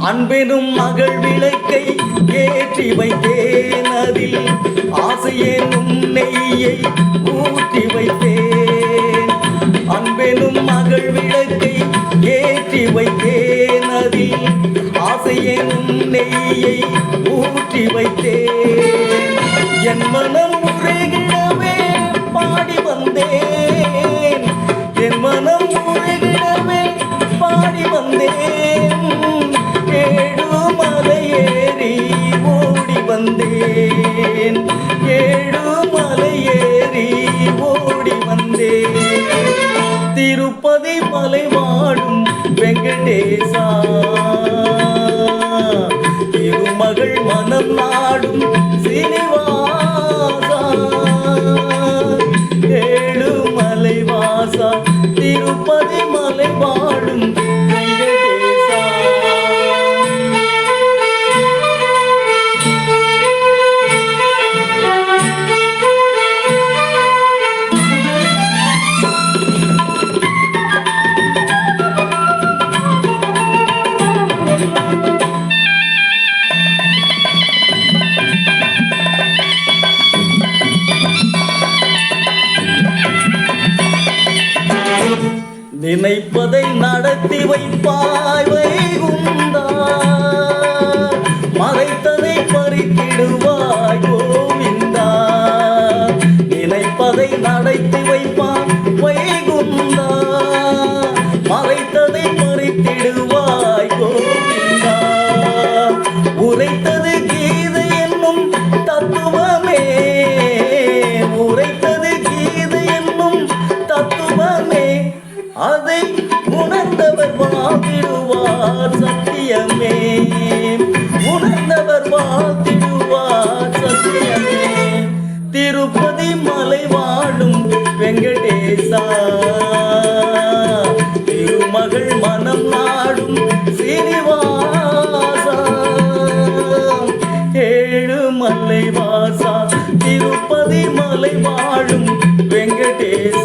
அன்பெனும் மகள் விளக்கை ஏற்றி வைத்தேன், அதில் ஆசையெனும் நெய்யை ஊற்றி வைத்தேன். அன்பெனும் மகள் விளக்கை ஏற்றி வைத்தேன், அதில் ஆசையெனும் நெய்யை ஊற்றி வைத்தேன். என் மனம் உருகிடவே பாடி வந்தேன், என் மனம் உருகிடவே பாடி வந்தேன். ஏழுமலை ஏறி ஓடி வந்தேன், ஏழுமலை ஏறி ஓடி வந்தேன். திருப்பதி மலை வாழும் வெங்கடேசா, திருமகள் மனம் நாடும் சீனிவாசா, ஏழுமலை வாசா, திருப்பதி மலை வாழும் வெங்கடேசா. நினைப்பதை நடத்தி வைப்பாய் வைகுந்தா, மறைத்ததை பறித்திடுவாய் கோவிந்தா. நினைப்பதை நடத்தி வைப்பாய் வைகுந்தா, மறைத்ததை பறித்திடுவாய் கோவிந்தா. உரைத்தது கீதை என்னும் தத்துவமே, உரைத்தது கீதை என்னும் தத்துவமே, அதை உணர்ந்தவர் வாழ்த்திடுவார் சத்தியமே, உணர்ந்தவர் வாழ்த்திடுவார் சத்தியமே. திருப்பதி மலை வாழும் வெங்கடேசா, திருமகள் மனம் நாடும் சீனிவாசா, ஏழுமலை வாசா, திருப்பதி மலை வாழும் வெங்கடேசா.